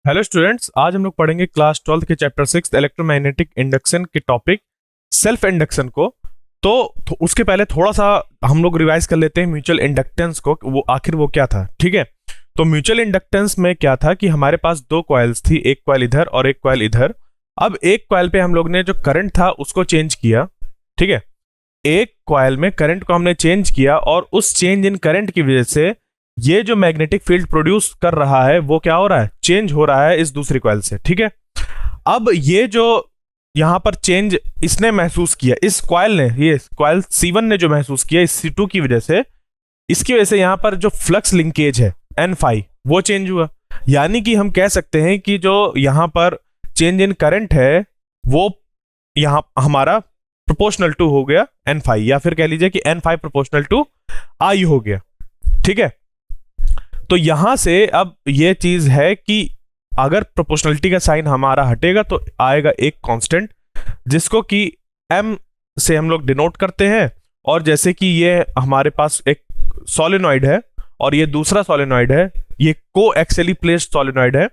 Hello students, आज हम लोग पढ़ेंगे क्लास 12 के चैप्टर 6 इलेक्ट्रोमैग्नेटिक इंडक्शन के टॉपिक सेल्फ इंडक्शन को। तो उसके पहले थोड़ा सा हम लोग रिवाइज कर लेते हैं म्यूचुअल इंडक्टेंस को, वो आखिर वो क्या था। ठीक है, तो म्यूचुअल इंडक्टेंस में क्या था कि हमारे पास दो कॉइल्स थी, एक कॉइल इधर और एक कॉइल इधर। अब एक कॉइल पे हम लोग ने जो करंट था उसको चेंज किया। ठीक है, एक कॉइल में करंट को हमने चेंज किया और उस चेंज इन करंट की वजह से ये जो मैग्नेटिक फील्ड प्रोड्यूस कर रहा है वो क्या हो रहा है, चेंज हो रहा है इस दूसरी कॉइल से। ठीक है, अब ये जो यहां पर चेंज इसने महसूस किया, इस कॉइल ने, ये कॉइल C1 ने जो महसूस किया इस C2 की वजह से, इसकी वजह से यहां पर जो फ्लक्स लिंकेज है N फाई वो चेंज हुआ। यानी कि हम कह सकते हैं कि जो यहां पर चेंज इन करंट है वो यहां हमारा प्रोपोर्शनल टू हो गया N फाई, या फिर कह लीजिए कि N phi proportional to I हो गया। ठीक है, तो यहां से अब ये चीज है कि अगर प्रोपोर्शनलिटी का साइन हमारा हटेगा तो आएगा एक कांस्टेंट जिसको कि m से हम लोग डिनोट करते हैं। और जैसे कि ये हमारे पास एक सोलेनॉइड है और ये दूसरा सोलेनॉइड है, ये कोएक्सियली प्लेस्ड सोलेनॉइड है।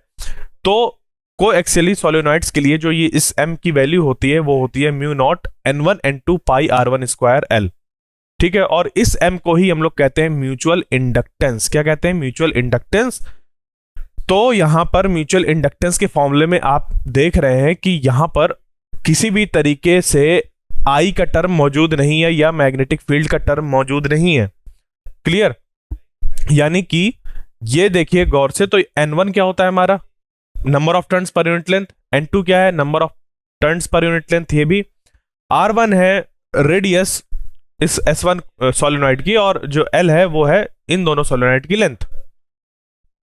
तो कोएक्सियली सोलेनॉइड्स के लिए जो ये इस m की वैल्यू होती है वो होती है mu nought n1 n2 pi r1 square l। ठीक है, और इस m को ही हम लोग कहते हैं म्यूचुअल इंडक्टेंस। क्या कहते हैं? Mutual inductance. तो यहां पर म्यूचुअल इंडक्टेंस के फॉर्मूले में आप देख रहे हैं कि यहां पर किसी भी तरीके से I का टर्म मौजूद नहीं है या मैग्नेटिक फील्ड का टर्म मौजूद नहीं है। क्लियर? यानी कि ये देखिए गौर से, तो N1 क्या होता है हमारा, number of turns per unit length. N2 क्या है, number of turns per unit length. ये भी R1 है रेडियस इस S1 सोलेनॉइड की, और जो L है वो है इन दोनों सोलेनॉइड की लेंथ।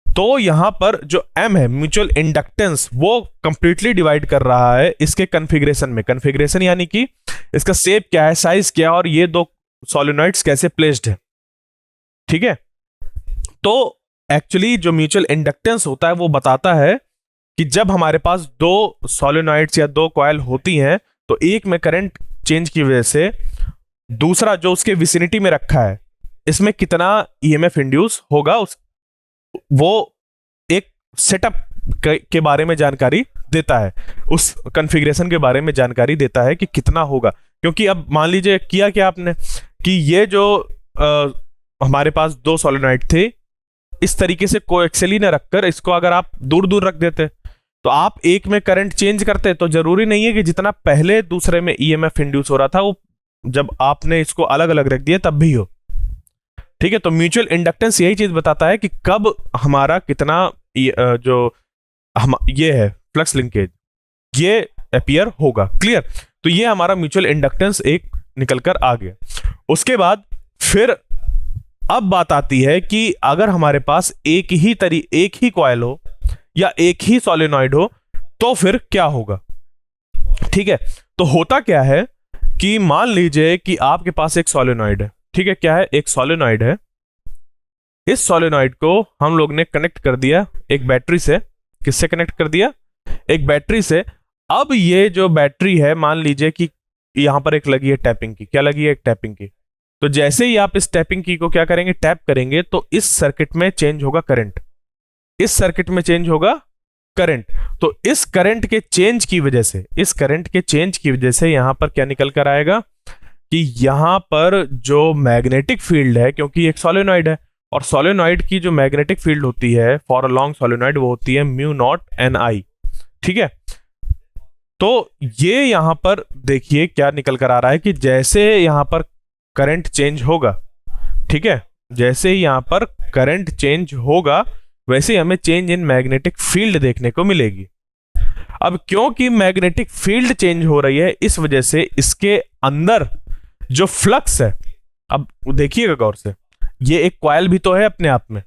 तो यहां पर जो M है म्यूचुअल इंडक्टेंस वो कंप्लीटली डिवाइड कर रहा है इसके कन्फिग्रेशन में। कन्फिग्रेशन यानी कि इसका शेप क्या है, साइज क्या है, और ये दो सोलेनॉइड्स कैसे प्लेस्ड है। ठीक है, तो एक्चुअली जो म्यूचुअल इंडक्टेंस होता है वो बताता है कि जब हमारे पास दो सोलेनॉइड्स या दो कॉइल होती हैं तो एक में करंट चेंज की वजह से दूसरा जो उसके विसिनिटी में रखा है इसमें कितना ईएमएफ इंड्यूस होगा, वो एक सेटअप के बारे में जानकारी देता है, उस कॉन्फ़िगरेशन के बारे में जानकारी देता है कि कितना होगा। क्योंकि अब मान लीजिए किया क्या आपने कि ये जो हमारे पास दो सोलेनॉइड थे, इस तरीके से कोएक्सियली न रखकर इसको अगर आप दूर दूर रख देते तो आप एक में करंट चेंज करते तो जरूरी नहीं है कि जितना पहले दूसरे में ईएमएफ इंड्यूस हो रहा था वो जब आपने इसको अलग अलग रख दिया तब भी हो। ठीक है, तो म्यूचुअल इंडक्टेंस यही चीज बताता है कि कब हमारा कितना जो हम ये है फ्लक्स लिंकेज ये अपीयर होगा। क्लियर? तो ये हमारा म्यूचुअल इंडक्टेंस एक निकल कर आ गया। उसके बाद फिर अब बात आती है कि अगर हमारे पास एक ही कॉइल हो या एक ही सोलेनॉइड हो तो फिर क्या होगा। ठीक है, तो होता क्या है कि मान लीजिए कि आपके पास एक सोलेनॉइड है। ठीक है, क्या है, एक सोलेनॉइड है। इस सोलेनॉइड को हम लोग ने कनेक्ट कर दिया एक बैटरी से। किससे कनेक्ट कर दिया? एक बैटरी से। अब ये जो बैटरी है, मान लीजिए कि यहां पर एक लगी है टैपिंग की। क्या लगी है? एक टैपिंग की। तो जैसे ही आप इस टैपिंग की को क्या करेंगे, टैप करेंगे, तो इस सर्किट में चेंज होगा करंट। इस सर्किट में चेंज होगा करंट। तो इस करंट के चेंज की वजह से, इस करंट के चेंज की वजह से यहां पर क्या निकल कर आएगा कि यहां पर जो मैग्नेटिक फील्ड है, क्योंकि एक सोलेनॉइड है और सोलेनॉइड की जो मैग्नेटिक फील्ड होती है फॉर अ लॉन्ग सोलेनॉइड वो होती है म्यू नॉट एन आई। ठीक है, तो ये यहां पर देखिए क्या निकल कर आ रहा है कि जैसे यहां पर करंट चेंज होगा, ठीक है, जैसे ही यहां पर करंट चेंज होगा वैसे हमें चेंज इन मैग्नेटिक फील्ड देखने को मिलेगी। अब क्योंकि मैग्नेटिक फील्ड चेंज हो रही है इस वजह से इसके अंदर जो फ्लक्स है, अब देखिएगा गौर से, ये एक कॉइल भी तो है अपने आप में,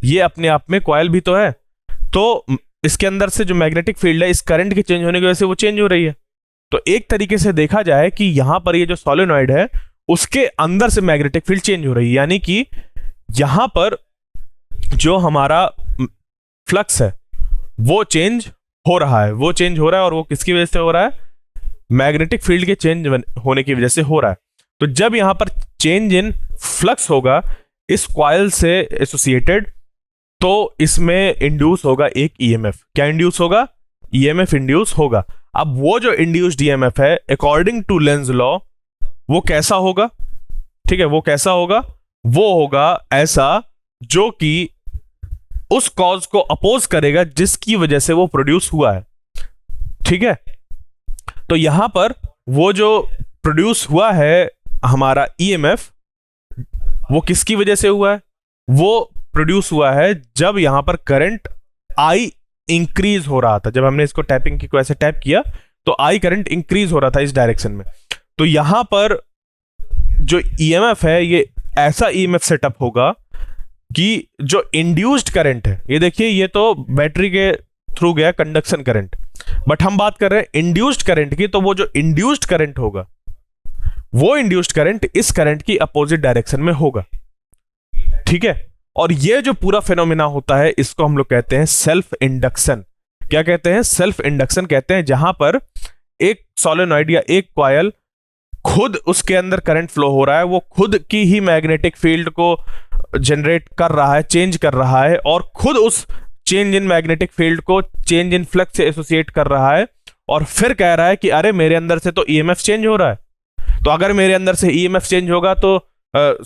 ये अपने आप में कॉइल भी तो है। तो इसके अंदर से जो मैग्नेटिक फील्ड है इस करंट के चेंज होने की वजह से वो चेंज हो रही है। तो एक तरीके से देखा जाए कि यहां पर ये जो सोलेनॉइड है उसके अंदर से मैग्नेटिक फील्ड चेंज हो रही है, यानी कि यहां पर जो हमारा फ्लक्स है वो चेंज हो रहा है, वो चेंज हो रहा है। और वो किसकी वजह से हो रहा है? मैग्नेटिक फील्ड के चेंज होने की वजह से हो रहा है। तो जब यहां पर चेंज इन फ्लक्स होगा इस कॉइल से एसोसिएटेड, तो इसमें इंड्यूस होगा एक ईएमएफ। क्या इंड्यूस होगा? ईएमएफ इंड्यूस होगा। अब वो जो इंड्यूस्ड ईएमएफ है अकॉर्डिंग टू लेंज लॉ वो कैसा होगा? ठीक है, वो कैसा होगा? वो होगा ऐसा जो कि उस कॉज को अपोज करेगा जिसकी वजह से वो प्रोड्यूस हुआ है। ठीक है, तो यहां पर वो जो प्रोड्यूस हुआ है हमारा ईएमएफ वो किसकी वजह से हुआ है? वो प्रोड्यूस हुआ है जब यहां पर करंट आई इंक्रीज हो रहा था। जब हमने इसको टैपिंग की को ऐसे टैप किया तो आई करंट इंक्रीज हो रहा था इस डायरेक्शन में। तो यहां पर जो ईएमएफ है ये ऐसा ईएमएफ सेटअप होगा कि जो इंड्यूस्ड करंट है, ये देखिए ये तो बैटरी के थ्रू गया कंडक्शन करंट, बट हम बात कर रहे हैं इंड्यूस्ड करंट की। तो वो जो इंड्यूस्ड करंट होगा वो इंड्यूस्ड करंट इस करंट की अपोजिट डायरेक्शन में होगा। ठीक है, और ये जो पूरा फिनोमिना होता है इसको हम लोग कहते हैं सेल्फ इंडक्शन। क्या कहते हैं? सेल्फ इंडक्शन कहते हैं, जहां पर एक सोलेनॉइड या एक कॉइल खुद उसके अंदर करंट फ्लो हो रहा है, वो खुद की ही मैग्नेटिक फील्ड को जनरेट कर रहा है, चेंज कर रहा है, और खुद उस चेंज इन मैग्नेटिक फील्ड को चेंज इन फ्लक्स से एसोसिएट कर रहा है, और फिर कह रहा है कि अरे मेरे अंदर से तो ईएमएफ चेंज हो रहा है, तो अगर मेरे अंदर से ईएमएफ चेंज होगा तो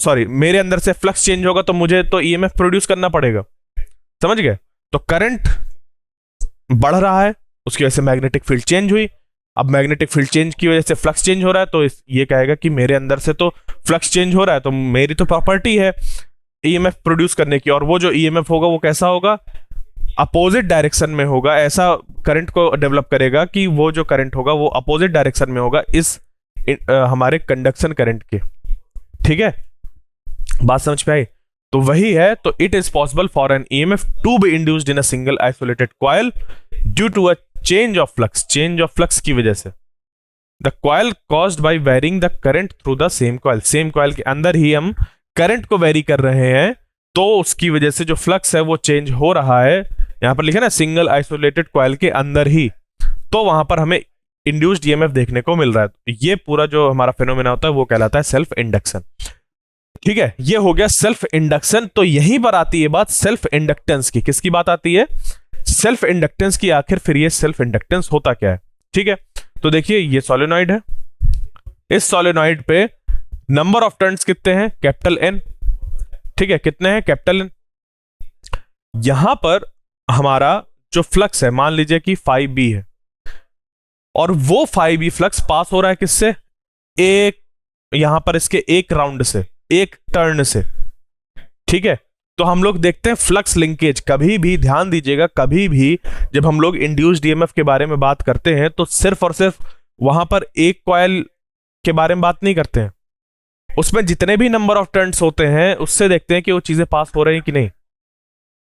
मेरे अंदर से फ्लक्स चेंज होगा तो मुझे तो ईएमएफ प्रोड्यूस करना पड़ेगा। समझ गए? तो करंट बढ़ रहा है, उसकी वजह से मैग्नेटिक फील्ड चेंज हुई। अब मैग्नेटिक फील्ड चेंज की वजह से फ्लक्स चेंज हो रहा है, तो ये कहेगा कि मेरे अंदर से तो फ्लक्स चेंज हो रहा है, तो मेरी तो प्रॉपर्टी है ईएमएफ प्रोड्यूस करने की। और वो जो ईएमएफ होगा वो कैसा होगा? अपोजिट डायरेक्शन में होगा। ऐसा करंट को डेवलप करेगा कि वो जो करंट होगा वो अपोजिट डायरेक्शन में होगा इस हमारे कंडक्शन करंट के। ठीक है, बात समझ पे आई? तो वही है, तो it is possible for an EMF to be induced in a single isolated coil due to a change of flux. Change of flux की वजह से the coil caused by varying the current through the same coil. Same coil के अंदर ही हम current को very कर रहे हैं, तो उसकी वजह से जो फ्लक्स है वो चेंज हो रहा है। यहां पर लिखा ना सिंगल आइसोलेटेड कॉइल के अंदर ही, तो वहां पर हमें इंड्यूस्ड ईएमएफ देखने को मिल रहा है। ये पूरा जो हमारा फिनोमेना होता है वो कहलाता है सेल्फ इंडक्शन। ठीक है, ये हो गया सेल्फ इंडक्शन। तो यहीं पर आती है बात सेल्फ इंडक्टेंस की। किसकी बात आती है? सेल्फ इंडक्टेंस की। आखिर फिर ये सेल्फ इंडक्टेंस होता क्या है? ठीक है, तो देखिए ये सोलेनॉइड है, इस सोलेनॉइड पे नंबर ऑफ टर्न्स कितने हैं? Capital N. ठीक है, कितने हैं? Capital N. यहां पर हमारा जो फ्लक्स है मान लीजिए कि 5B है, और वो 5B फ्लक्स पास हो रहा है किससे? एक, यहां पर इसके एक राउंड से, एक टर्न से। ठीक है, तो हम लोग देखते हैं फ्लक्स लिंकेज। कभी भी ध्यान दीजिएगा, कभी भी जब हम लोग इंड्यूस्ड ईएमएफ के बारे में बात करते हैं तो सिर्फ और सिर्फ वहां पर एक कॉइल के बारे में बात नहीं करते हैं, उसमें जितने भी नंबर ऑफ टर्न्स होते हैं उससे देखते हैं कि वो चीजें पास हो रही हैं कि नहीं।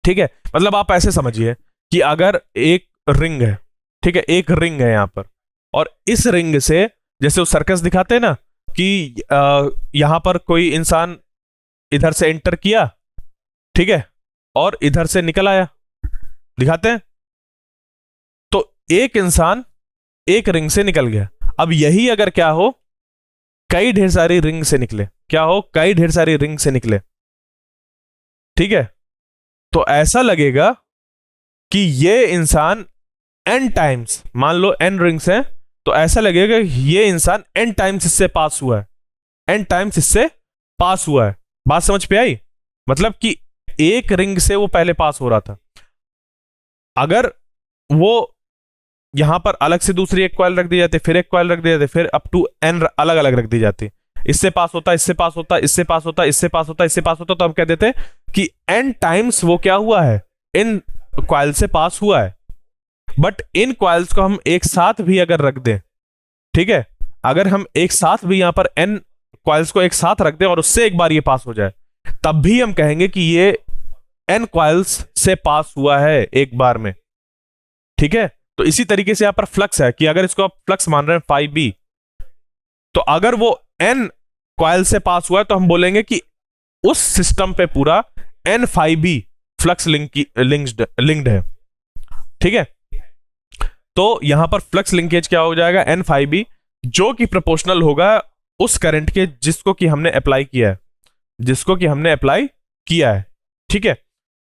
ठीक है, मतलब आप ऐसे समझिए कि अगर एक रिंग है, ठीक है, एक रिंग है यहां पर, और इस रिंग से जैसे वो सर्कस दिखाते हैं ना कि यहां पर कोई इंसान इधर से एंटर किया, ठीक है, और इधर से निकल आया, दिखाते हैं। तो एक इंसान एक रिंग से निकल गया। अब यही अगर क्या हो, कई ढेर सारी रिंग से निकले, क्या हो? कई ढेर सारी रिंग से निकले। ठीक है, तो ऐसा लगेगा कि ये इंसान n टाइम्स, मान लो n रिंग्स हैं, तो ऐसा लगेगा कि ये इंसान n टाइम्स इससे पास हुआ है, n टाइम्स इससे पास हुआ है। बात समझ पे आई? मतलब कि एक रिंग से वो पहले पास हो रहा था। अगर वो यहां पर अलग से दूसरी एक कॉइल रख दी जाती, फिर एक कॉइल रख दी जाती, फिर अप टू n अलग अलग रख दी जाती, इससे पास होता, इससे पास होता, इससे पास होता, इससे पास होता, इससे पास होता, तो हम कह देते हैं कि n टाइम्स वो क्या हुआ है? इन कॉइल से पास हुआ है। बट इन कॉइल्स को हम एक साथ भी अगर रख दें, ठीक है, अगर हम एक साथ भी यहां पर n कॉइल्स को एक साथ रख दें और उससे एक बार ये पास हो जाए, तब भी हम कहेंगे कि ये n कॉइल्स से पास हुआ है एक बार में। ठीक है, तो इसी तरीके से यहां पर फ्लक्स है कि अगर इसको आप फ्लक्स मान रहे हैं 5B, तो अगर वो n कॉइल से पास हुआ है तो हम बोलेंगे कि उस सिस्टम पे पूरा n5B फ्लक्स लिंक्ड है। ठीक है, तो यहां पर फ्लक्स लिंकेज क्या हो जाएगा? n5B, जो कि प्रोपोर्शनल होगा उस करंट के जिसको कि हमने अप्लाई किया है, जिसको कि हमने अप्लाई किया है। ठीक है,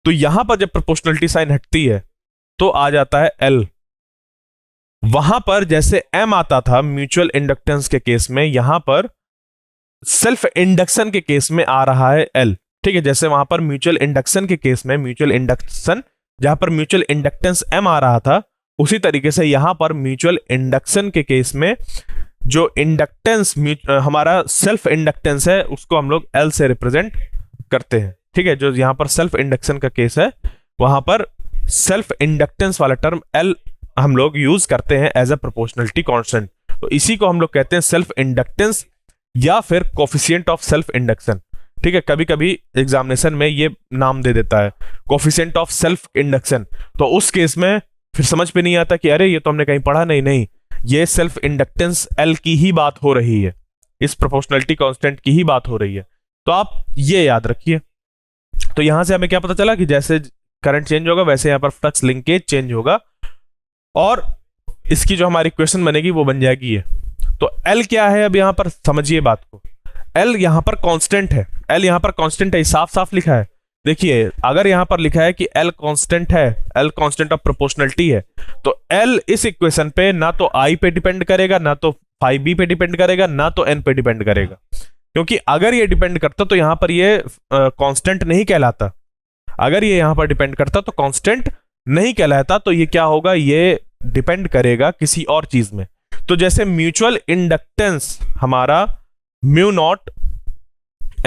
तो यहां पर जब प्रोपोर्शनलिटी साइन हटती है तो आ जाता है एल। वहां पर जैसे एम आता था म्यूचुअल इंडक्टेंस के केस में, यहां पर सेल्फ इंडक्शन के केस में आ रहा है एल। ठीक है, जैसे वहां पर म्यूचुअल इंडक्शन के केस में म्यूचुअल इंडक्शन जहां पर म्यूचुअल इंडक्टेंस एम आ रहा था, उसी तरीके से यहां पर म्यूचुअल इंडक्शन के केस में जो इंडक्टेंस हमारा सेल्फ इंडक्टेंस है उसको हम लोग एल से रिप्रेजेंट करते हैं। ठीक है, जो यहां पर सेल्फ इंडक्शन का केस है वहां पर सेल्फ इंडक्टेंस वाला टर्म एल हम लोग यूज करते हैं एज अ प्रोपोर्शनलिटी कांस्टेंट। तो इसी को हम लोग कहते हैं सेल्फ इंडक्टेंस या फिर कोफिशिएंट ऑफ सेल्फ इंडक्शन। ठीक है, कभी कभी एग्जामिनेशन में ये नाम दे देता है कोफिशिएंट ऑफ सेल्फ इंडक्शन, तो उस केस में फिर समझ पे नहीं आता कि अरे ये तो हमने कहीं पढ़ा नहीं। नहीं, ये सेल्फ इंडक्टेंस एल की ही बात हो रही है, इस प्रोपोर्शनलिटी कांस्टेंट की ही बात हो रही है। तो आप ये याद रखिए। तो यहां से हमें क्या पता चला कि जैसे करंट चेंज होगा वैसे यहां पर फ्लक्स लिंकेज चेंज होगा और इसकी जो हमारी इक्वेशन बनेगी वो बन जाएगी ये। तो एल क्या है, अब यहां पर समझिए बात को। एल यहां पर कांस्टेंट है, एल यहां पर कांस्टेंट है, साफ साफ लिखा है। देखिए अगर यहां पर लिखा है कि एल कांस्टेंट है, एल कांस्टेंट ऑफ प्रोपोर्शनलिटी है, तो एल इस इक्वेशन पे ना तो आई पे डिपेंड करेगा, ना तो फाइव बी पे डिपेंड करेगा, ना तो एन पे डिपेंड करेगा। क्योंकि अगर ये डिपेंड करता तो यहां पर ये कांस्टेंट नहीं कहलाता। अगर ये यहां पर डिपेंड करता तो कांस्टेंट नहीं कहलाता। तो ये क्या होगा, ये डिपेंड करेगा किसी और चीज में। तो जैसे म्यूचुअल इंडक्टेंस हमारा mu nought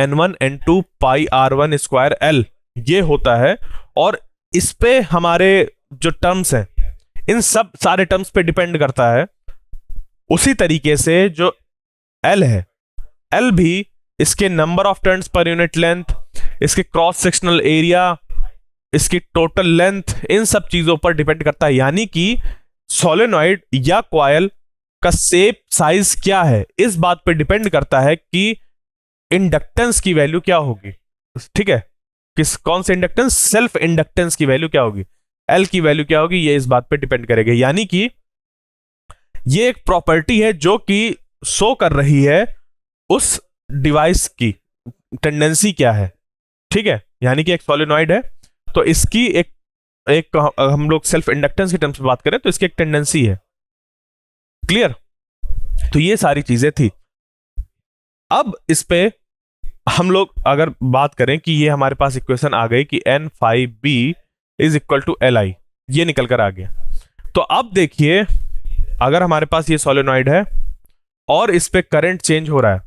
N1 N2 pi R1 square L ये होता है, और इस पे हमारे जो टर्म्स हैं इन सब सारे टर्म्स पे डिपेंड करता है। उसी तरीके से जो L है, L भी इसके number of turns per unit length, इसके क्रॉस सेक्शनल एरिया, इसकी टोटल लेंथ, इन सब चीजों पर डिपेंड करता है। यानी कि सोलेनॉइड या कॉइल का शेप साइज क्या है इस बात पे डिपेंड करता है कि इंडक्टेंस की वैल्यू क्या होगी। ठीक है, कौन से इंडक्टेंस, सेल्फ इंडक्टेंस की वैल्यू क्या होगी, एल की वैल्यू क्या होगी, ये इस बात पे डिपेंड करेगा। यानी कि ये एक प्रॉपर्टी है जो कि शो कर रही है उस डिवाइस की टेंडेंसी क्या है। ठीक है, यानी कि एक सोलेनॉइड है तो इसकी एक हम लोग सेल्फ इंडक्टेंस के टर्म्स में बात करें तो इसकी एक टेंडेंसी है। क्लियर? तो ये सारी चीजें थी। अब इस पे हम लोग अगर बात करें कि ये हमारे पास इक्वेशन आ गई कि N5B is equal to Li, ये निकल कर आ गया। तो अब देखिए अगर हमारे पास ये सोलेनॉइड है और इस पे करंट चेंज हो रहा है,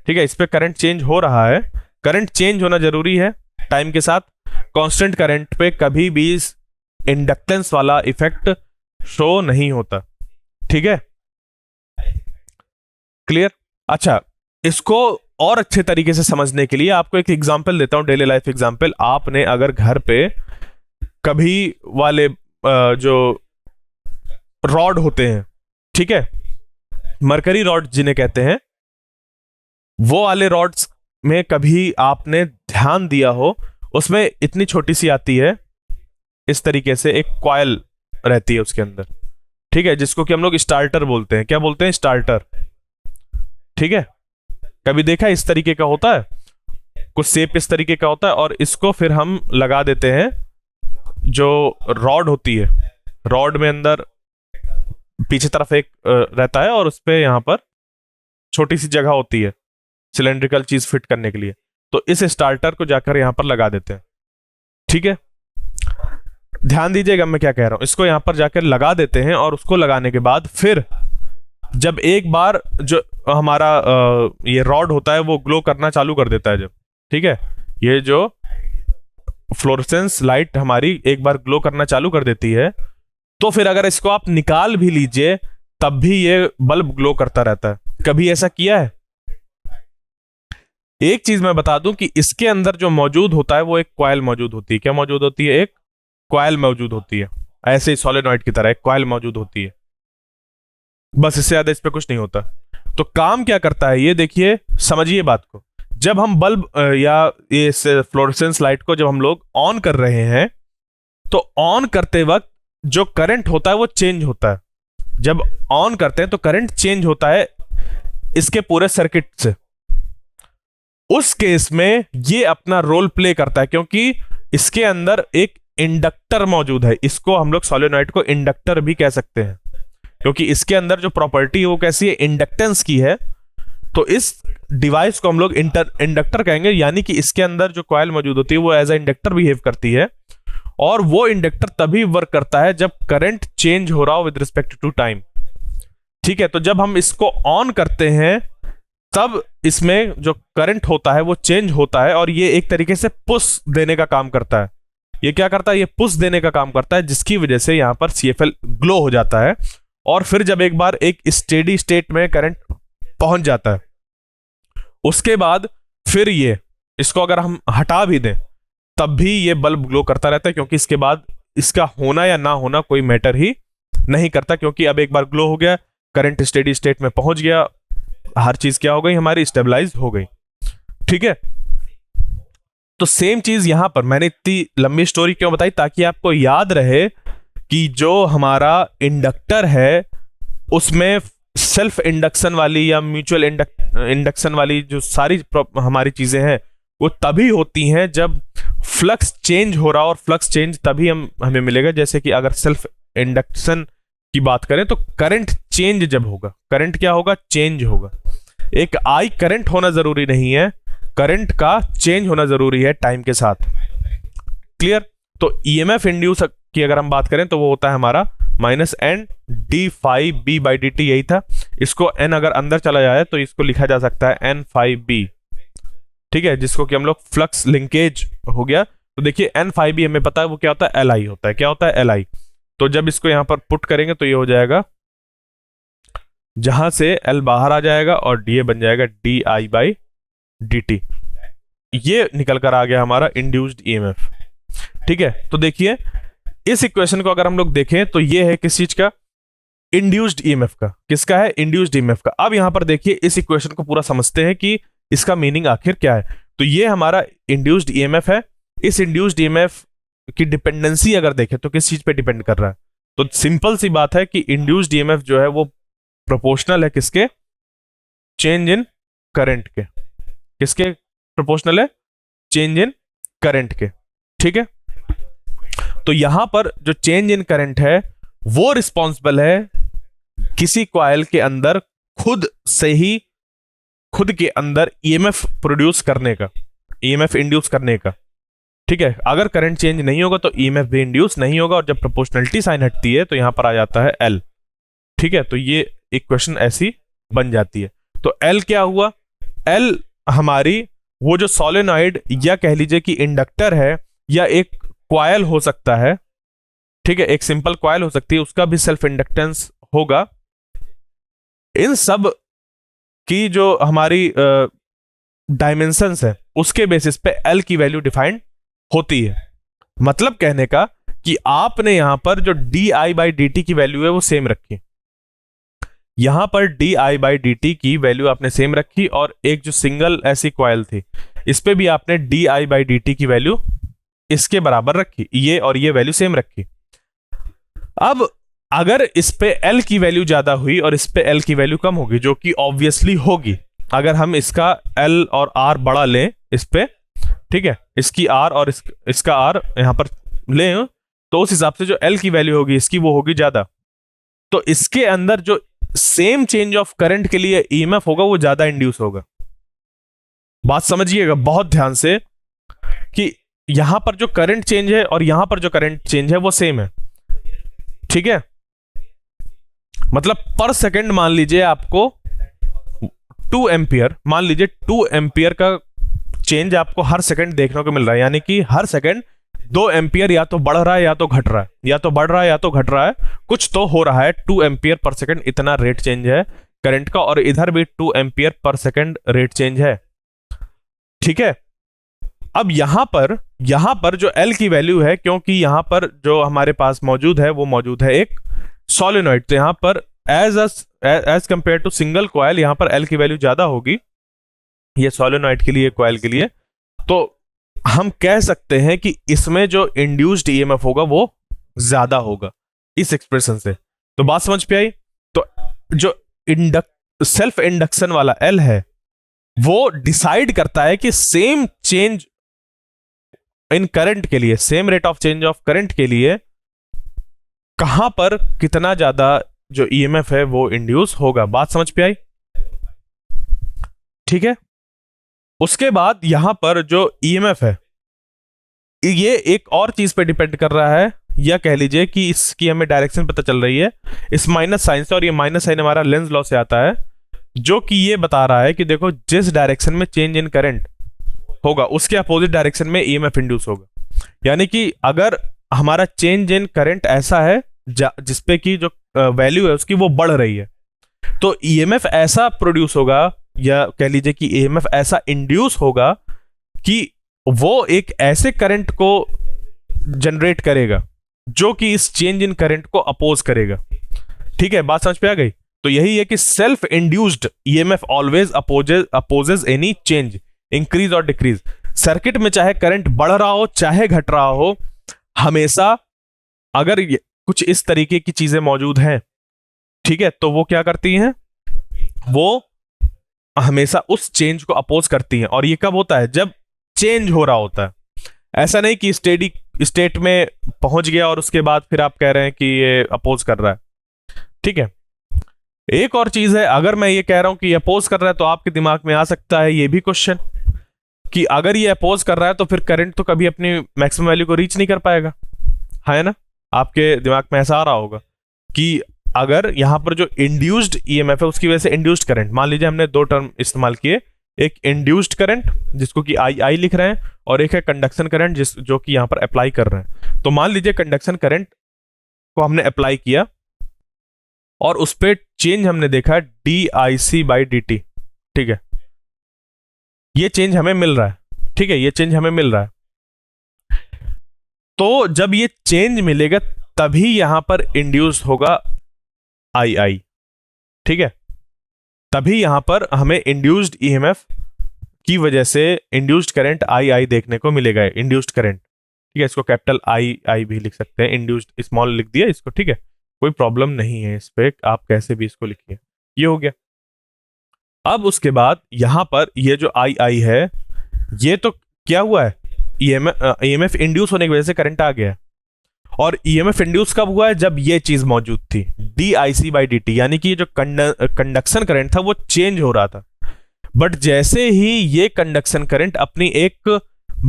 ठीक है, इस पे करंट चेंज हो रहा है। करंट चेंज होना जरूरी है टाइम के साथ। कांस्टेंट करंट पे कभी भी इंडक्टेंस वाला इफेक्ट शो नहीं होता। ठीक है, क्लियर? अच्छा, इसको और अच्छे तरीके से समझने के लिए आपको एक एग्जांपल देता हूं, डेली लाइफ एग्जांपल। आपने अगर घर पे कभी वाले जो रॉड होते हैं, ठीक है, मरकरी रॉड जिन्हें कहते हैं, वो वाले रॉड्स में कभी आपने ध्यान दिया हो, उसमें इतनी छोटी सी आती है, इस तरीके से एक कॉइल रहती है उसके अंदर। ठीक है, जिसको कि हम लोग स्टार्टर बोलते हैं। क्या बोलते हैं? स्टार्टर। ठीक है, कभी देखा इस तरीके का होता है, कुछ शेप इस तरीके का होता है, और इसको फिर हम लगा देते हैं जो रॉड होती है। रॉड में अंदर पीछे तरफ एक रहता है और उस पे यहां पर छोटी सी जगह होती है सिलेंड्रिकल चीज फिट करने के लिए। तो इस स्टार्टर को जाकर यहां पर लगा देते हैं। ठीक है, ध्यान दीजिएगा मैं क्या कह रहा हूं। इसको यहां पर जाकर लगा देते हैं और उसको लगाने के बाद फिर जब एक बार जो हमारा ये रॉड होता है वो ग्लो करना चालू कर देता है जब, ठीक है, ये जो फ्लोरेसेंस लाइट हमारी एक बार ग्लो करना चालू कर देती है, तो फिर अगर इसको आप निकाल भी लीजिए तब भी ये बल्ब ग्लो करता रहता है। कभी ऐसा किया है? एक चीज मैं बता दूं कि इसके अंदर जो मौजूद होता है वो एक कॉइल मौजूद होती है। क्या मौजूद होती है? एक कॉइल मौजूद होती है। ऐसे ही सोलेनॉइड की तरह एक कॉइल मौजूद होती है, बस इससे ज्यादा इस पे कुछ नहीं होता। तो काम क्या करता है ये देखिए, समझिए बात को। जब हम बल्ब या इस फ्लोरेसेंस लाइट को जब हम लोग ऑन कर रहे हैं तो ऑन करते वक्त जो करंट होता है वो चेंज होता है। जब ऑन करते हैं तो करंट चेंज होता है इसके पूरे सर्किट से। उस केस में ये अपना रोल प्ले करता है, क्योंकि इसके अंदर एक इंडक्टर मौजूद है। इसको हम लोग सोलेनॉइड को इंडक्टर भी कह सकते हैं, क्योंकि इसके अंदर जो प्रॉपर्टी है वो कैसी है, इंडक्टेंस की है। तो इस डिवाइस को हम लोग इंडक्टर कहेंगे, यानी कि इसके अंदर जो कॉइल मौजूद होती है वो एज अ इंडक्टर बिहेव करती है, और वो इंडक्टर तभी वर्क करता है जब करंट चेंज हो रहा हो विद रिस्पेक्ट टू टाइम। ठीक है, तो जब हम इसको ऑन करते हैं तब इसमें जो करंट होता है वो चेंज होता है, और ये एक तरीके से पुश देने का काम करता है। ये क्या करता है, ये पुश देने का काम करता है, जिसकी वजह से यहां पर CFL ग्लो हो जाता है। और फिर जब एक बार एक स्टेडी स्टेट में करंट पहुंच जाता है, उसके बाद फिर ये इसको अगर हम हटा भी दें तब भी ये बल्ब ग्लो करता रहता है, क्योंकि इसके बाद इसका होना या ना होना कोई मैटर ही नहीं करता, क्योंकि अब एक बार ग्लो हो गया, करंट स्टेडी स्टेट में पहुंच गया, हर चीज क्या हो गई, हमारी स्टेबलाइज हो गई। ठीक है, तो सेम चीज यहां पर मैंने इतनी लंबी स्टोरी क्यों बताई, ताकि आपको याद रहे कि जो हमारा इंडक्टर है उसमें सेल्फ इंडक्शन वाली या म्यूचुअल इंडक्शन वाली जो सारी हमारी चीजें हैं वो तभी होती हैं जब फ्लक्स चेंज हो रहा, और फ्लक्स चेंज तभी हमें मिलेगा। जैसे कि अगर सेल्फ इंडक्शन की बात करें तो करंट चेंज जब होगा, करंट क्या होगा, चेंज होगा। एक आई करंट होना जरूरी नहीं है, करंट का चेंज होना जरूरी है टाइम के साथ। क्लियर? तो ईएमएफ इंड्यूस की अगर हम बात करें तो वो होता है हमारा -N d∅b/dt, यही था। इसको n अगर अंदर चला जाए तो इसको लिखा जा सकता है N∅b, ठीक है, जिसको कि हम लोग फ्लक्स लिंकेज हो गया। तो देखिए N∅b हमें पता है वो क्या होता है, Li होता है। क्या होता है, Li। तो जब इसको यहां पर पुट करेंगे तो ये हो जाएगा, जहां से L बाहर आ जाएगा और da बन जाएगा di/dt। ये निकल कर आ गया हमारा इंड्यूस्ड ईएमएफ। ठीक है, तो देखिए इस इक्वेशन को अगर हम लोग देखें तो ये है किस चीज का, इंड्यूस्ड ईएमएफ का। किसका है, इंड्यूस्ड ईएमएफ का। अब यहां पर देखिए इस इक्वेशन को पूरा समझते हैं कि इसका मीनिंग आखिर क्या है। तो ये हमारा इंड्यूस्ड ईएमएफ है। इस इंड्यूस्ड ईएमएफ की डिपेंडेंसी अगर देखें तो किस चीज पे डिपेंड कर रहा है, तो सिंपल सी बात है कि इंड्यूस्ड ईएमएफ जो है वो प्रोपोर्शनल है किसके, चेंज इन करंट के। किसके प्रोपोर्शनल है, चेंज इन करंट के। ठीक है, तो यहां पर जो चेंज इन करंट है वो रिस्पॉन्सिबल है किसी कॉइल के अंदर खुद से ही, खुद के अंदर ईएमएफ प्रोड्यूस करने का, ईएमएफ इंड्यूस करने का। ठीक है, अगर करंट चेंज नहीं होगा तो ईएमएफ भी इंड्यूस नहीं होगा, और जब प्रोपोर्शनलिटी साइन हटती है तो यहां पर आ जाता है L। ठीक है, तो ये इक्वेशन ऐसी बन जाती है। तो L क्या हुआ, L हमारी वो जो सोलेनॉइड या कह लीजिए कि इंडक्टर है, या एक कॉइल हो सकता है। ठीक है, एक सिंपल कॉइल हो सकती है, उसका भी सेल्फ इंडक्टेंस होगा। इन सब की जो हमारी डायमेंशंस है उसके बेसिस पे L की वैल्यू डिफाइंड होती है। मतलब कहने का कि आपने यहां पर जो di/dt की वैल्यू है वो सेम रखी, यहां पर di/dt की वैल्यू आपने सेम रखी, और एक जो सिंगल ऐसी कॉइल थी इस पे भी आपने di/dt की वैल्यू इसके बराबर रखी, ये और ये वैल्यू सेम रखी। अब अगर इस पे L की वैल्यू ज्यादा हुई और इस पे L की वैल्यू कम होगी, जो कि ऑब्वियसली होगी अगर हम इसका L और R बड़ा लें इस पे, ठीक है, इसकी R और इसका R यहां पर लें, तो उस हिसाब से जो L की वैल्यू होगी इसकी वो होगी ज्यादा। तो इसके अंदर जो सेम चेंज ऑफ करंट के लिए ईएमएफ होगा वो ज्यादा इंड्यूस होगा। बात समझिएगा बहुत ध्यान से कि यहां पर जो करंट चेंज है और यहां पर जो करंट चेंज है वो सेम है। ठीक है, मतलब पर सेकंड मान लीजिए आपको 2 एम्पियर, मान लीजिए 2 एम्पियर का चेंज आपको हर सेकंड देखने को मिल रहा है, यानी कि हर सेकंड 2 एम्पियर या तो बढ़ रहा है या तो घट रहा है, या तो बढ़ रहा है या तो घट रहा है, कुछ तो हो रहा है। 2 एम्पियर पर सेकंड इतना रेट चेंज है करंट का, और इधर भी 2 ampere per second rate change है। ठीक है, अब यहां पर जो L की वैल्यू है, क्योंकि यहां पर जो हमारे पास मौजूद है वो मौजूद है एक सोलेनॉइड, तो यहां पर as compare to single coil यहां पर L की वैल्यू ज्यादा होगी, ये सोलेनॉइड के लिए, कॉइल के लिए। तो हम कह सकते हैं कि इसमें जो इंड्यूस्ड ईएमएफ होगा वो ज्यादा होगा इस एक्सप्रेशन से। तो बात समझ पे आई। तो जो सेल्फ इंडक्शन वाला L है वो डिसाइड करता है कि सेम चेंज इन करंट के लिए, same rate of change of current के लिए कहां पर कितना ज्यादा जो ईएमएफ है वो इंड्यूस होगा। बात समझ पे आई? ठीक है। उसके बाद यहां पर जो ईएमएफ है ये एक और चीज पे डिपेंड कर रहा है, या कह लीजिए कि इसकी हमें डायरेक्शन पता चल रही है इस माइनस साइन से, और ये माइनस साइन हमारा लेंज लॉ से आता है, जो कि ये बता रहा है कि देखो जिस डायरेक्शन में चेंज इन करंट होगा उसके अपोजिट डायरेक्शन में ईएमएफ इंड्यूस होगा। यानी कि अगर हमारा चेंज इन करंट ऐसा है जिसपे की जो वैल्यू है उसकी वो बढ़ रही है, तो ईएमएफ ऐसा प्रोड्यूस होगा, या कह लीजिए कि ईएमएफ ऐसा इंड्यूस होगा कि वो एक ऐसे करंट को जनरेट करेगा जो कि इस चेंज इन करंट को अपोज करेगा। ठीक है, बात समझ पे आ गई? तो यही है कि self induced EMF always opposes any change, increase और डिक्रीज। सर्किट में चाहे करंट बढ़ रहा हो चाहे घट रहा हो, हमेशा अगर कुछ इस तरीके की चीजें मौजूद हैं, ठीक है, तो वो क्या करती हैं, वो हमेशा उस चेंज को अपोज करती हैं। और ये कब होता है? जब चेंज हो रहा होता है। ऐसा नहीं कि स्टेडी स्टेट में पहुंच गया और उसके बाद फिर आप कह रहे हैं कि ये अपोज कर रहा है। ठीक है। एक और चीज है, अगर मैं ये कह रहा हूं कि ये अपोज कर रहा है, तो आपके दिमाग में आ सकता है ये भी क्वेश्चन कि अगर ये अपोज कर रहा है तो फिर करंट तो कभी अपनी मैक्सिमम वैल्यू को रीच नहीं कर पाएगा, है ना? आपके दिमाग में ऐसा आ रहा होगा कि अगर यहां पर जो इंड्यूस्ड ईएमएफ है उसकी वजह से इंड्यूस्ड करंट, मान लीजिए हमने दो टर्म इस्तेमाल किए, एक इंड्यूस्ड करंट जिसको कि आई लिख रहे हैं, और एक है कंडक्शन करंट जो कि यहां पर अप्लाई कर रहे हैं। तो मान लीजिए कंडक्शन करंट को हमने अप्लाई किया और उस पर चेंज हमने देखा D I C by D T. ठीक है, ये चेंज हमें मिल रहा है। ठीक है, ये चेंज हमें मिल रहा है। तो जब ये चेंज मिलेगा तभी यहां पर इंड्यूस होगा आई आई। ठीक है, तभी यहां पर हमें इंड्यूस्ड ईएमएफ की वजह से इंड्यूस्ड करंट आई आई देखने को मिलेगा। इंड्यूस्ड करंट, ठीक है, इसको कैपिटल आई आई भी लिख सकते हैं, इंड्यूस्ड स्मॉल लिख दिया इसको। ठीक है, कोई प्रॉब्लम नहीं है इस पे, आप कैसे भी इसको लिखिए। ये हो गया। अब उसके बाद यहां पर ये जो आई आई है, ये तो क्या हुआ है, ईएमएफ इंड्यूस होने की वजह से करंट आ गया। और ईएमएफ इंड्यूस कब हुआ है? जब ये चीज मौजूद थी D I C by D T, यानी कि ये जो कंडक्शन करंट था वो चेंज हो रहा था। बट जैसे ही ये कंडक्शन करंट अपनी एक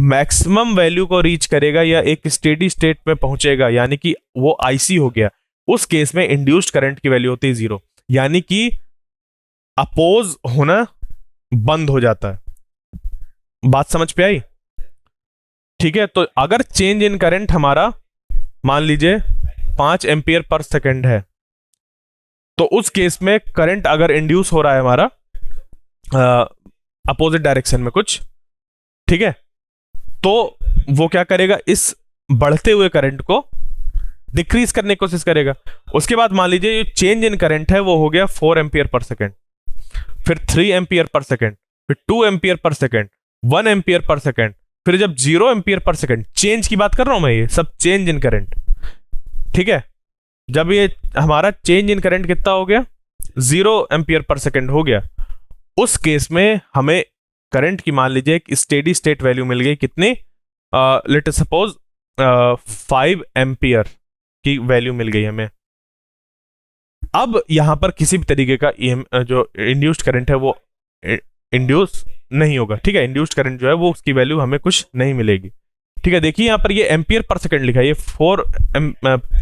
मैक्सिमम वैल्यू को रीच करेगा या एक स्टेडी स्टेट में पहुंचेगा, यानी कि वो आईसी हो गया, उस केस में इंड्यूस्ड करंट की वैल्यू होती है 0, यानी कि अपोज होना बंद हो जाता है। बात समझ पे आई? ठीक है, तो अगर चेंज इन करंट हमारा मान लीजिए 5 एम्पियर पर सेकेंड है, तो उस केस में करंट अगर इंड्यूस हो रहा है हमारा अपोजिट डायरेक्शन में कुछ, ठीक है, तो वो क्या करेगा, इस बढ़ते हुए करंट को डिक्रीज करने की कोशिश करेगा। उसके बाद मान लीजिए चेंज इन करंट है वो हो गया 4 एम्पियर पर सेकेंड, फिर 3 एम्पियर पर सेकेंड, फिर 2 ampere per second, 1 ampere per second, फिर जब 0 एम्पियर पर सेकेंड, चेंज की बात कर रहा हूं मैं, ये सब चेंज इन करंट। ठीक है, जब ये हमारा चेंज इन करंट कितना हो गया, 0 एम्पियर पर सेकेंड हो गया, उस केस में हमें करंट की मान लीजिए एक स्टेडी स्टेट वैल्यू मिल गई, कितनी, लेट सपोज 5 एम्पियर की वैल्यू मिल गई हमें। अब यहां पर किसी भी तरीके का जो इंड्यूस्ड करंट है वो इंड्यूस नहीं होगा। ठीक है, इंड्यूस्ड करंट जो है वो उसकी वैल्यू हमें कुछ नहीं मिलेगी। ठीक है, देखिए यहां पर ये एम्पियर पर सेकंड लिखा है, ये 4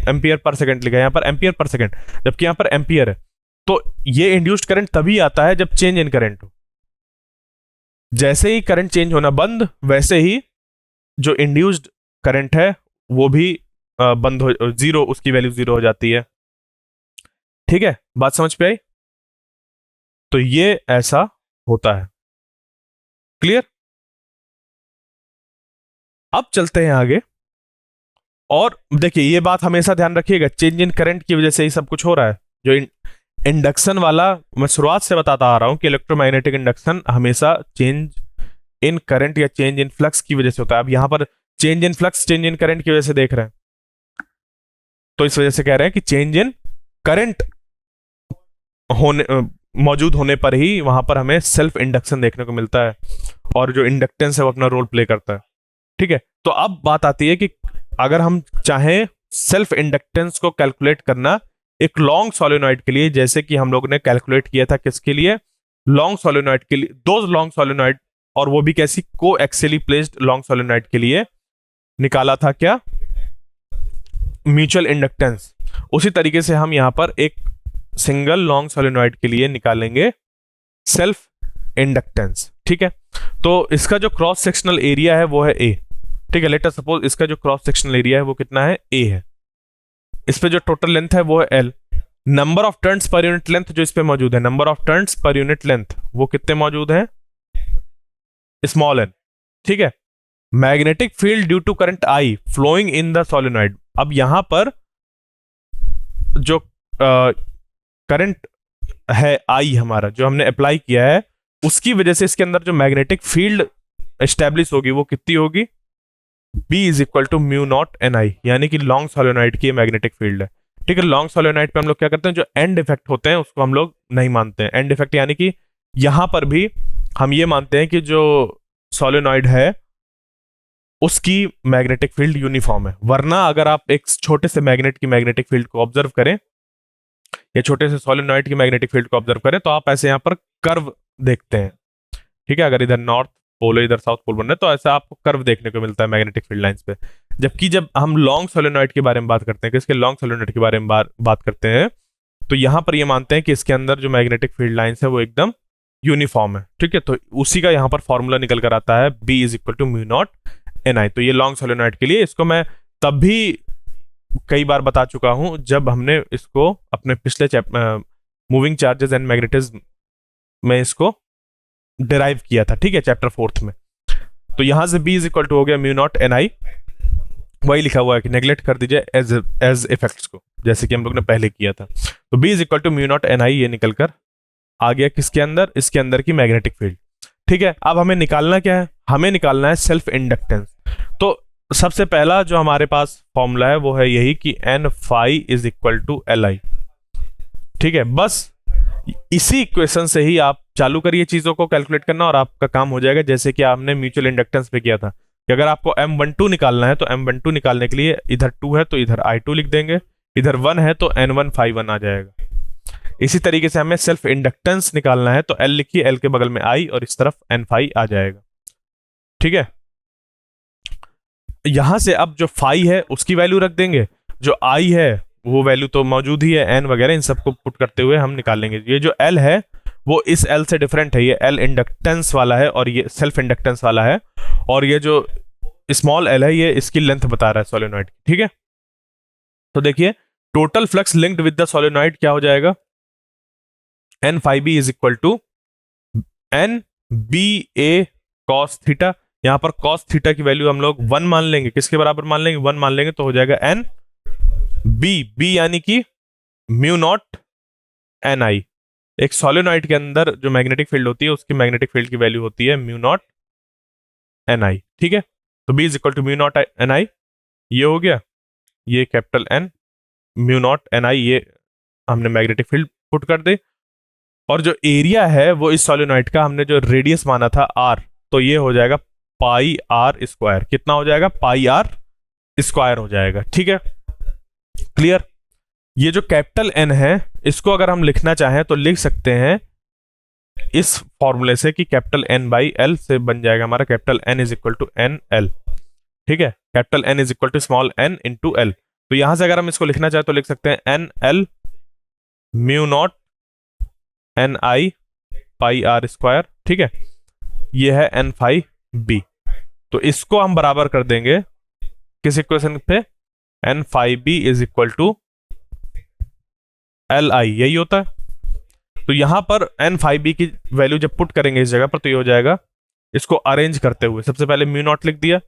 एम्पियर पर सेकंड लिखा है, यहां पर एम्पियर पर सेकंड, जबकि यहां पर एम्पियर है। तो ये इंड्यूस्ड करंट तभी आता है जब चेंज इन करंट हो। जैसे ही करंट चेंज होना बंद, वैसे ही जो इंड्यूस्ड करंट है वो भी बंद हो, 0, उसकी वैल्यू 0 हो जाती है। ठीक है, बात समझ पे आई? तो ये ऐसा होता है। क्लियर? अब चलते हैं आगे, और देखिए ये बात हमेशा ध्यान रखिएगा, चेंज इन करंट की वजह से ही सब कुछ हो रहा है। जो इंडक्शन वाला मैं शुरुआत से बताता आ रहा हूं कि इलेक्ट्रोमैग्नेटिक इंडक्शन हमेशा चेंज इन करंट या चेंज इन फ्लक्स की वजह से होता है। अब यहां पर change in flux change in current की वजह से देख रहे हैं, तो इस वजह से कह रहे हैं कि चेंज इन करंट होने मौजूद होने पर ही वहां पर हमें सेल्फ इंडक्शन देखने को मिलता है और जो इंडक्टेंस है वो अपना रोल प्ले करता है। ठीक है, तो अब बात आती है कि अगर हम चाहें सेल्फ इंडक्टेंस को कैलकुलेट करना एक लॉन्ग सोलेनॉइड के लिए, जैसे कि हम लोग ने कैलकुलेट किया था किसके लिए, लॉन्ग सोलेनॉइड के लिए, दो लॉन्ग सोलेनॉइड, और वो भी कैसी, को एक्सियली प्लेस्ड लॉन्ग सोलेनॉइड के लिए निकाला था क्या, म्यूचुअल इंडक्टेंस। उसी तरीके से हम यहां पर एक सिंगल लॉन्ग सोलेनॉइड के लिए निकालेंगे सेल्फ इंडक्टेंस। ठीक है, तो इसका जो क्रॉस सेक्शनल एरिया है वो है ए। ठीक है, लेट अस सपोज इसका जो क्रॉस सेक्शनल एरिया है वो कितना है, ए है। इस पे जो टोटल लेंथ है वो है L. Number of turns per unit length जो इस पे मौजूद है, number of turns per unit length वो कितने मौजूद हैं, स्मॉल एन। ठीक है, magnetic field due to current I flowing in the solenoid. अब यहां पर जो करंट है आई हमारा जो हमने अप्लाई किया है, उसकी वजह से इसके अंदर जो मैग्नेटिक फील्ड एस्टेब्लिश होगी वो कितनी होगी, B is equal to mu not N I, यानी कि लॉन्ग सोलेनॉइड की मैग्नेटिक फील्ड है। ठीक है, लॉन्ग सोलेनॉइड पे हम लोग क्या करते हैं, जो एंड इफेक्ट होते हैं उसको हम लोग नहीं मानते हैं। एंड इफेक्ट यानी कि यहां पर भी हम ये मानते हैं कि जो सोलेनॉइड है उसकी मैग्नेटिक फील्ड यूनिफॉर्म है। वरना अगर आप एक छोटे से मैग्नेट की मैग्नेटिक फील्ड को ऑब्जर्व करें या छोटे से सोलेनॉइड की मैग्नेटिक फील्ड को ऑब्जर्व करें तो आप ऐसे यहां पर कर्व देखते हैं। ठीक है, अगर इधर नॉर्थ पोल है इधर साउथ पोल बन रहा है तो ऐसा आपको कर्व देखने को मिलता है मैग्नेटिक फील्ड लाइंस पे। जबकि जब हम लॉन्ग सोलेनॉइड के बारे में बात करते हैं, किसके, लॉन्ग सोलेनॉइड के बारे में बात करते हैं, तो यहां पर ये मानते हैं कि इसके अंदर जो मैग्नेटिक फील्ड लाइंस है वो एकदम यूनिफॉर्म है। ठीक है, तो उसी का यहां पर फॉर्मूला निकल कर आता है B is equal to mu not N I. तो ये लॉन्ग सोलेनॉइड के लिए, इसको मैं तब भी कई बार बता चुका हूं जब हमने इसको अपने पिछले मूविंग चार्जेस एंड मैग्नेटिज्म में इसको डिराइव किया था। ठीक है, चैप्टर 4 में। तो यहां से B इज इक्वल टू हो गया म्यू नॉट एन आई, वही लिखा हुआ है कि नेग्लेक्ट कर दीजिए एज इफेक्ट्स को, जैसे कि हम लोग ने पहले किया था। तो B is equal to mu not N I ये निकल कर आ गया किसके अंदर, इसके अंदर की मैग्नेटिक फील्ड। ठीक है, अब हमें निकालना क्या है, हमें निकालना है सेल्फ इंडक्टेंस। तो सबसे पहला जो हमारे पास फॉर्मूला है वो है यही कि N phi is equal to L I. ठीक है, बस इसी इक्वेशन से ही आप चालू करिए चीजों को कैलकुलेट करना और आपका काम हो जाएगा। जैसे कि आपने म्यूचुअल इंडक्टेंस पे किया था कि अगर आपको M12 निकालना है तो M12 निकालने के लिए इधर 2 है तो इधर I2 लिख देंगे, इधर 1 है तो N1 फाई 1 आ जाएगा। इसी तरीके से हमें सेल्फ इंडक्टेंस निकालना है तो L लिखिए, L के बगल में I और इस तरफ N फाई आ जाएगा। ठीक है, यहां से अब जो फाई है उसकी वैल्यू रख देंगे, जो I है वो वैल्यू तो मौजूद ही है, N वगैरह इन सबको पुट करते हुए हम निकाल लेंगे। ये जो L है वो इस L से डिफरेंट है, ये L इंडक्टेंस वाला है और ये सेल्फ इंडक्टेंस वाला है, और ये जो स्मॉल L है ये इसकी लेंथ बता रहा है सोलेनॉइड की। ठीक है, तो देखिए total flux linked with the solenoid क्या हो जाएगा, N phi B is equal to N B A cos theta. यहां पर कॉस थीटा की वैल्यू हम लोग 1 मान लेंगे, किसके बराबर मान लेंगे, 1 मान लेंगे, तो हो जाएगा एन बी यानी कि म्यू नॉट एन आई। एक सोलेनॉइड के अंदर जो मैग्नेटिक फील्ड होती है उसकी मैग्नेटिक फील्ड की वैल्यू होती है म्यू नॉट एन आई। ठीक है, तो B is equal to mu not N I, ये हो गया, ये capital N mu not N I, ये हमने मैग्नेटिक फील्ड पुट कर दे। और जो एरिया है वो इस सोलेनॉइड का हमने जो रेडियस माना था R, तो ये हो जाएगा पाई आर स्क्वायर। कितना हो जाएगा, पाई आर स्क्वायर हो जाएगा। ठीक है, क्लियर। ये जो कैपिटल N है इसको अगर हम लिखना चाहें तो लिख सकते हैं इस फॉर्मूले से कि कैपिटल N बाई L से बन जाएगा हमारा capital N is equal to N L. ठीक है, capital N is equal to small n into L. तो यहां से अगर हम इसको लिखना चाहें तो लिख सकते हैं N L mu not N I pi R square. ठीक है, ये है एन फाई बी, तो इसको हम बराबर कर देंगे किस इक्वेशन पे, N phi B is equal to L I, यही होता है। तो यहां पर एन फाई बी की वैल्यू जब पुट करेंगे इस जगह पर तो ये हो जाएगा, इसको अरेंज करते हुए सबसे पहले म्यू नॉट लिख दिया,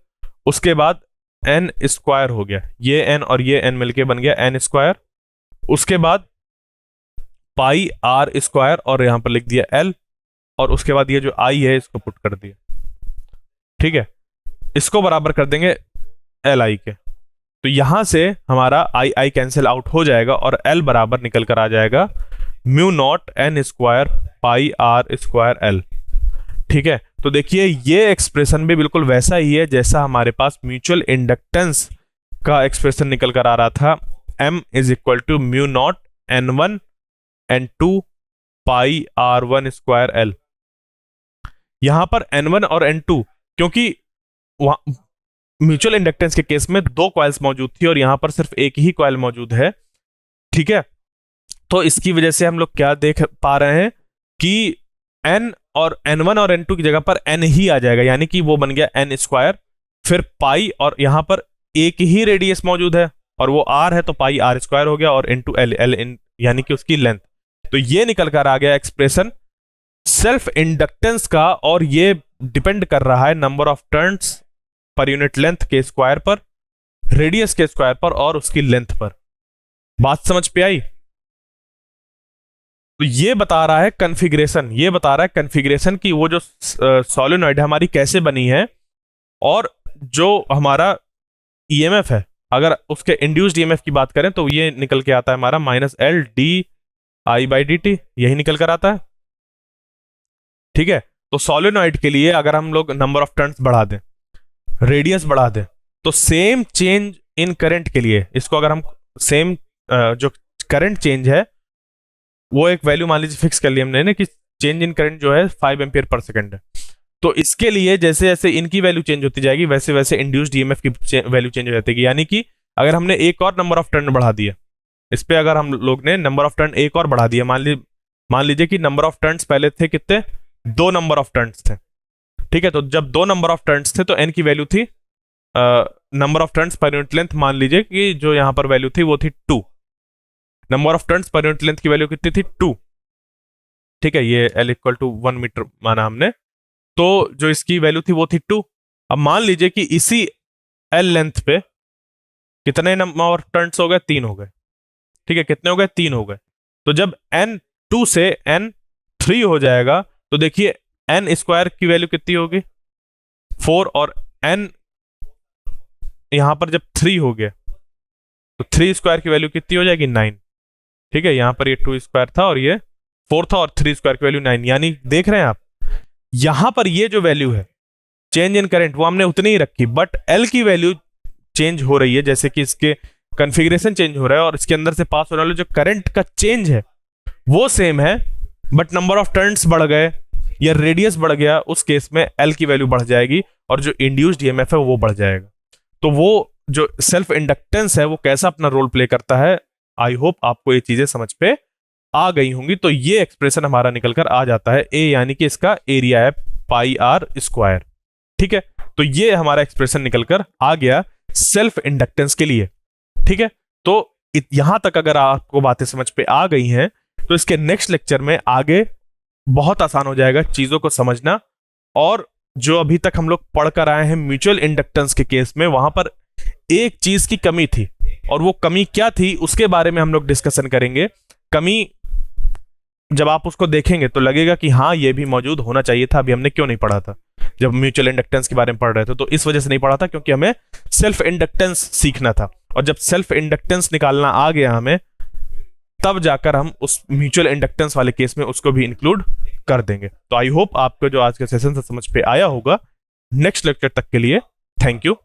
उसके बाद एन स्क्वायर हो गया, ये एन और ये एन मिलके बन गया एन स्क्वायर, उसके बाद पाई आर स्क्वायर और यहां पर लिख दिया एल, और उसके बाद ये जो आई है इसको पुट कर दिया। ठीक है, इसको बराबर कर देंगे एल आई के, तो यहां से हमारा आई आई कैंसिल आउट हो जाएगा और एल बराबर निकल कर आ जाएगा mu not N square pi R square L. ठीक है, तो देखिए ये एक्सप्रेशन भी बिल्कुल वैसा ही है जैसा हमारे पास म्यूचुअल इंडक्टेंस का एक्सप्रेशन निकल कर आ रहा था, m is equal to mu nought n1 n2 pi r1 square L. यहां पर n1 और n2, क्योंकि म्यूचुअल इंडक्टेंस के केस में दो कॉइल्स मौजूद थी और यहां पर सिर्फ एक ही कॉइल मौजूद है। ठीक है, तो इसकी वजह से हम लोग क्या देख पा रहे हैं कि n और n1 और n2 की जगह पर n ही आ जाएगा, यानी कि वो बन गया n स्क्वायर, फिर पाई, और यहां पर एक ही रेडियस मौजूद है और वो r है, तो पाई r स्क्वायर हो गया, और इनटू एल, एल यानी कि उसकी लेंथ। तो ये निकल कर आ गया एक्सप्रेशन सेल्फ इंडक्टेंस का, और ये डिपेंड कर रहा है number of turns per unit length के स्क्वायर पर, रेडियस के स्क्वायर पर, और उसकी लेंथ पर। बात समझ पे आई? तो ये बता रहा है कॉन्फ़िगरेशन, ये बता रहा है कॉन्फ़िगरेशन की वो जो सोलेनॉइड है हमारी कैसे बनी है, और जो हमारा ईएमएफ है, अगर उसके इंड्यूस्ड ईएमएफ की बात करें तो ये निकल के आता है हमारा minus L D I by D T, यही निकल कर आता है। ठीक है, तो सोलेनॉइड के लिए अगर हम लोग नंबर ऑफ टर्न्स बढ़ा दें, रेडियस बढ़ा दें, तो सेम चेंज इन करंट के लिए, इसको अगर हम सेम जो करंट चेंज है वो एक वैल्यू मान लीजिए फिक्स कर लिया हमने ना कि चेंज इन करंट जो है 5 एम्पियर पर सेकंड है, तो इसके लिए जैसे जैसे इनकी वैल्यू चेंज होती जाएगी वैसे वैसे इंड्यूस्ड ईएमएफ की वैल्यू चेंज हो जाती है। यानी कि अगर हमने एक और नंबर ऑफ टर्न बढ़ा दिया, इस पे अगर हम लोग ने नंबर ऑफ टर्न एक और बढ़ा दिया, मान लीजिए कि नंबर ऑफ टर्न्स पहले थे कितने, 2 नंबर ऑफ टर्न्स थे। ठीक है, तो जब 2 नंबर ऑफ टर्न्स थे तो एन की वैल्यू थी number of turns per unit length, मान लीजिए कि जो यहां पर वैल्यू थी वो थी 2, number of turns per unit length की वैल्यू कितनी थी 2। ठीक है, ये एल इक्वल टू 1 मीटर माना हमने, तो जो इसकी वैल्यू थी वो थी 2। अब मान लीजिए कि इसी एल लेंथ पे कितने नंबर ऑफ टर्न्स हो गए, 3 हो गए। ठीक है, कितने हो गए, 3 हो गए। तो जब n 2 से n 3 हो जाएगा तो देखिए n स्क्वायर की वैल्यू कितनी होगी, 4, और n यहां पर जब 3 हो गया तो 3 स्क्वायर की वैल्यू कितनी हो जाएगी, 9। ठीक है, यहां पर ये 2 स्क्वायर था और ये 4 था, और 3 स्क्वायर की वैल्यू 9, यानी देख रहे हैं आप यहां पर ये जो वैल्यू है चेंज इन करंट वो हमने उतनी ही रखी, बट एल की वैल्यू चेंज हो रही है, जैसे कि इसके कॉन्फ़िगरेशन चेंज हो रहा है और इसके अंदर से पास होने वाले जो करंट का चेंज है वो सेम है, बट नंबर ऑफ टर्न्स बढ़ गए या रेडियस बढ़ गया, उस केस में एल की वैल्यू बढ़ जाएगी और जो इंड्यूस्ड ईएमएफ है वो बढ़ जाएगा। तो वो जो सेल्फ इंडक्टेंस है वो कैसा अपना रोल प्ले करता है, आई होप आपको ये चीजें समझ पे आ गई होंगी। तो ये एक्सप्रेशन हमारा निकलकर आ जाता है ए, यानी कि इसका एरिया है पाई आर स्क्वायर। ठीक है, तो ये हमारा एक्सप्रेशन निकलकर आ गया सेल्फ इंडक्टेंस के लिए। ठीक है, तो यहां तक अगर आपको बातें समझ पे आ गई हैं तो इसके नेक्स्ट लेक्चर में आगे बहुत आसान हो जाएगा चीजों को समझना, और जो अभी तक हम लोग पढ़ कर आए हैं म्यूचुअल इंडक्टेंस के केस में, वहां पर एक चीज की कमी थी और वो कमी क्या थी उसके बारे में हम लोग डिस्कशन करेंगे। कमी जब आप उसको देखेंगे तो लगेगा कि हाँ ये भी मौजूद होना चाहिए था, अभी हमने क्यों नहीं पढ़ा था जब म्यूचुअल इंडक्टेंस के बारे में पढ़ रहे थे, तो इस वजह से नहीं पढ़ा था क्योंकि हमें सेल्फ इंडक्टेंस सीखना था, और जब सेल्फ इंडक्टेंस निकालना आ गया हमें तब जाकर हम उस म्यूचुअल इंडक्टेंस वाले केस में उसको भी इंक्लूड कर देंगे। तो आई होप आपको जो आज के सेशन से समझ पे आया होगा। नेक्स्ट लेक्चर तक के लिए थैंक यू।